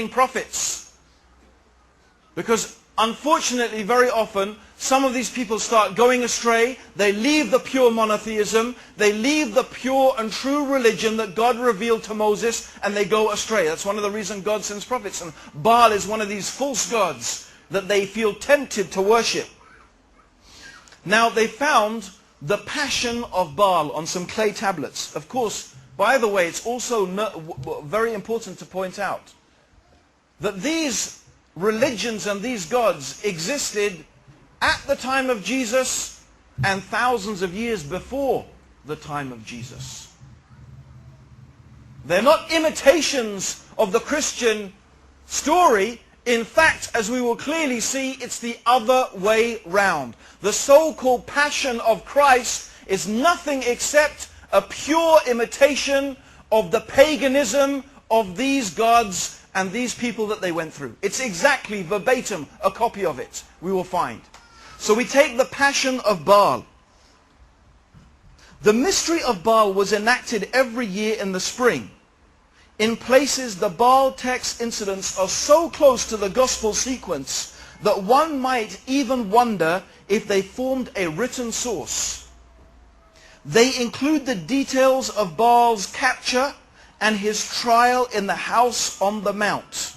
prophets. Because unfortunately, very often, some of these people start going astray. They leave the pure monotheism. They leave the pure and true religion that God revealed to Moses, and they go astray. That's one of the reasons God sends prophets. And Baal is one of these false gods that they feel tempted to worship. Now, they found the passion of Baal on some clay tablets. Of course, by the way, it's also very important to point out that these religions and these gods existed at the time of Jesus and thousands of years before the time of Jesus. They're not imitations of the Christian story. In fact, as we will clearly see, it's the other way round. The so-called passion of Christ is nothing except a pure imitation of the paganism of these gods and these people that they went through. It's exactly verbatim a copy of it, we will find. So we take the passion of Baal. The mystery of Baal was enacted every year in the spring. In places, the Baal text incidents are so close to the gospel sequence that one might even wonder if they formed a written source. They include the details of Baal's capture and his trial in the house on the mount,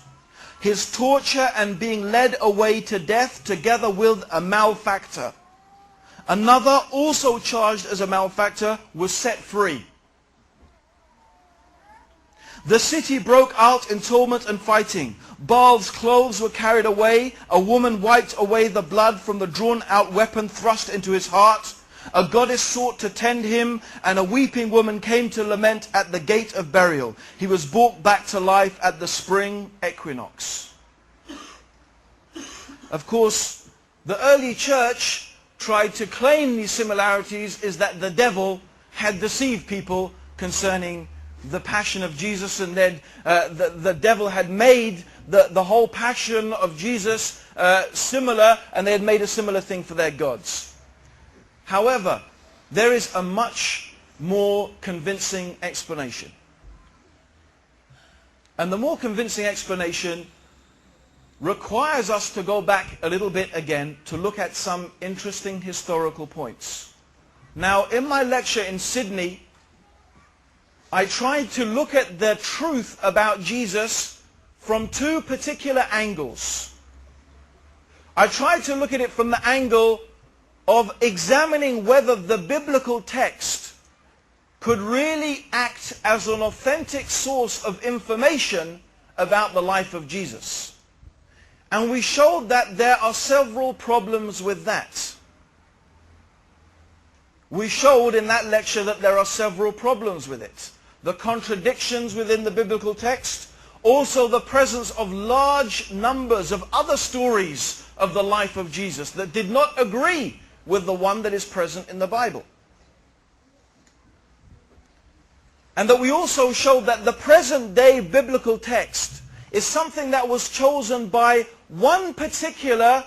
his torture and being led away to death together with a malefactor. Another, also charged as a malefactor, was set free. The city broke out in tumult and fighting. Baal's clothes were carried away. A woman wiped away the blood from the drawn-out weapon thrust into his heart. A goddess sought to tend him, and a weeping woman came to lament at the gate of burial. He was brought back to life at the spring equinox. Of course, the early church tried to claim these similarities is that the devil had deceived people concerning the passion of Jesus, and then the devil had made the whole passion of Jesus similar, and they had made a similar thing for their gods. However, there is a much more convincing explanation. And the more convincing explanation requires us to go back a little bit again to look at some interesting historical points. Now, in my lecture in Sydney, I tried to look at the truth about Jesus from two particular angles. I tried to look at it from the angle of examining whether the biblical text could really act as an authentic source of information about the life of Jesus. And we showed that there are several problems with that. We showed in that lecture that there are several problems with it. The contradictions within the biblical text, also the presence of large numbers of other stories of the life of Jesus that did not agree with the one that is present in the Bible. And that we also showed that the present day biblical text is something that was chosen by one particular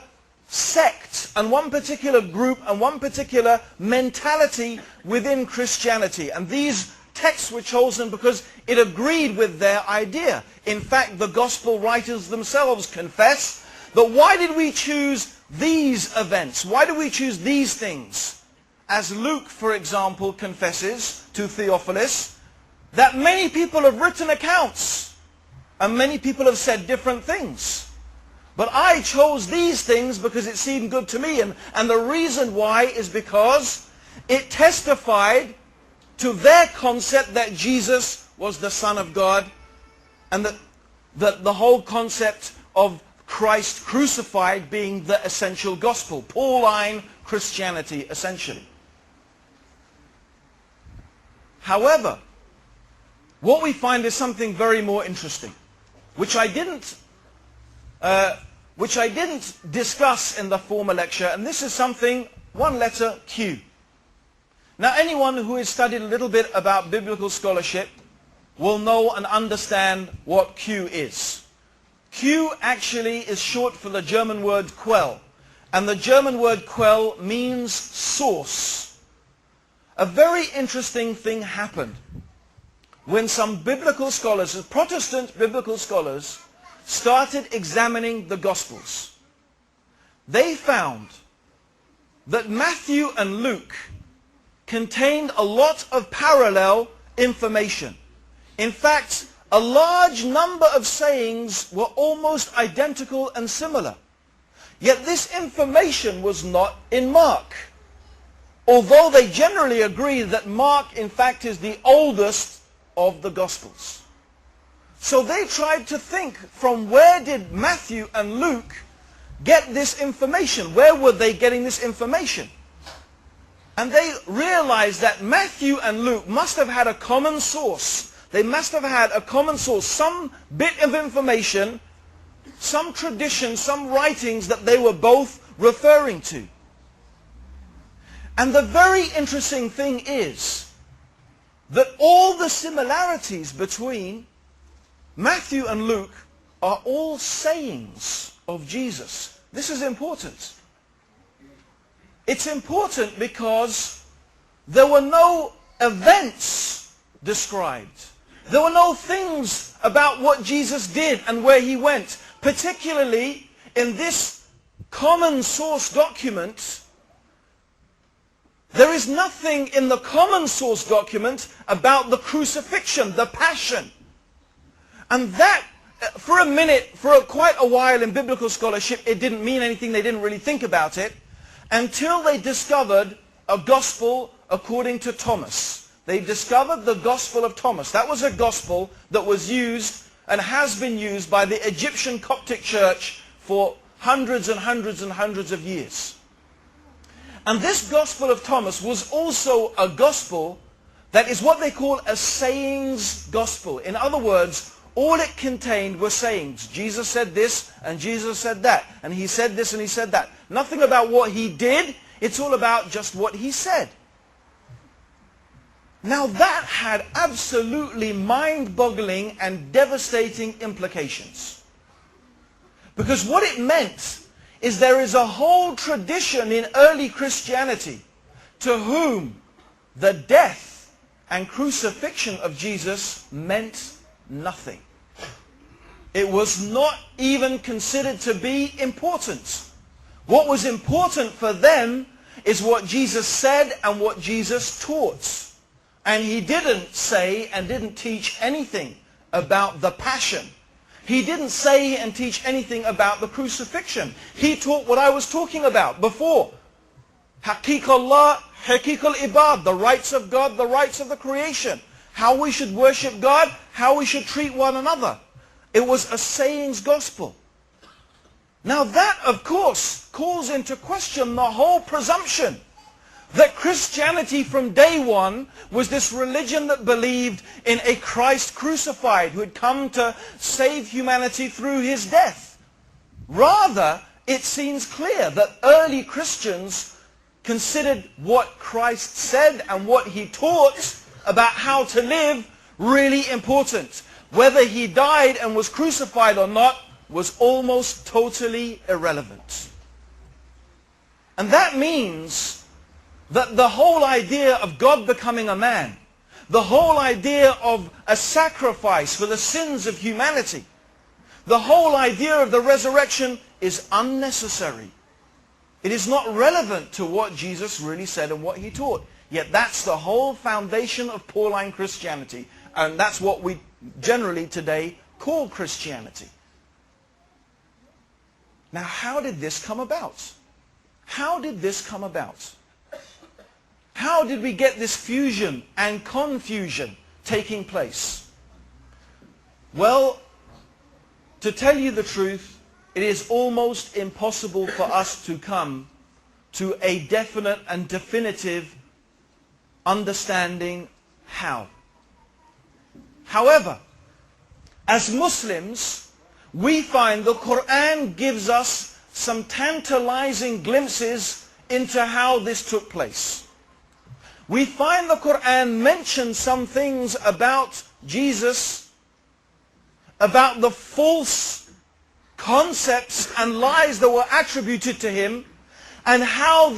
sect and one particular group and one particular mentality within Christianity. And these texts were chosen because it agreed with their idea. In fact, the gospel writers themselves confess that why did we choose these events? Why do we choose these things? As Luke, for example, confesses to Theophilus that many people have written accounts and many people have said different things. But I chose these things because it seemed good to me. And the reason why is because it testified to their concept that Jesus was the Son of God, and that the whole concept of Christ crucified being the essential gospel, Pauline Christianity essentially. However, what we find is something very more interesting, which I didn't discuss in the former lecture, and this is something, one letter Q. Now, anyone who has studied a little bit about biblical scholarship will know and understand what Q is. Q actually is short for the German word Quell, and the German word Quell means source. A very interesting thing happened when some biblical scholars, Protestant biblical scholars, started examining the Gospels, they found that Matthew and Luke contained a lot of parallel information. In fact, a large number of sayings were almost identical and similar. Yet this information was not in Mark. Although they generally agree that Mark, in fact, is the oldest of the Gospels. So they tried to think, from where did Matthew and Luke get this information? Where were they getting this information? And they realized that Matthew and Luke must have had a common source. They must have had a common source, some bit of information, some tradition, some writings that they were both referring to. And the very interesting thing is that all the similarities between Matthew and Luke are all sayings of Jesus. This is important. It's important because there were no events described. There were no things about what Jesus did and where he went. Particularly in this common source document, there is nothing in the common source document about the crucifixion, the passion. And that, for a minute, for quite a while in biblical scholarship, it didn't mean anything. They didn't really think about it until they discovered a gospel according to Thomas. They discovered the Gospel of Thomas. That was a gospel that was used and has been used by the Egyptian Coptic Church for hundreds and hundreds and hundreds of years. And this Gospel of Thomas was also a gospel that is what they call a sayings gospel. In other words, all it contained were sayings. Jesus said this and Jesus said that. And he said this and he said that. Nothing about what he did. It's all about just what he said. Now that had absolutely mind-boggling and devastating implications. Because what it meant is there is a whole tradition in early Christianity to whom the death and crucifixion of Jesus meant nothing. It was not even considered to be important. What was important for them is what Jesus said and what Jesus taught. And he didn't say and didn't teach anything about the passion. He didn't say and teach anything about the crucifixion. He taught what I was talking about before. Haqiq Allah, Haqiq al-Ibad, the rights of God, the rights of the creation. How we should worship God, how we should treat one another. It was a sayings gospel. Now that, of course, calls into question the whole presumption that Christianity from day one was this religion that believed in a Christ crucified who had come to save humanity through his death. Rather, it seems clear that early Christians considered what Christ said and what he taught about how to live really important. Whether he died and was crucified or not was almost totally irrelevant. And that means that the whole idea of God becoming a man, the whole idea of a sacrifice for the sins of humanity, the whole idea of the resurrection is unnecessary. It is not relevant to what Jesus really said and what he taught. Yet that's the whole foundation of Pauline Christianity. And that's what we generally today call Christianity. Now, how did this come about? How did this come about? How did we get this fusion and confusion taking place? Well, to tell you the truth, it is almost impossible for us to come to a definite and definitive understanding how. However, as Muslims, we find the Quran gives us some tantalizing glimpses into how this took place. We find the Quran mention some things about Jesus, about the false concepts and lies that were attributed to him, and how these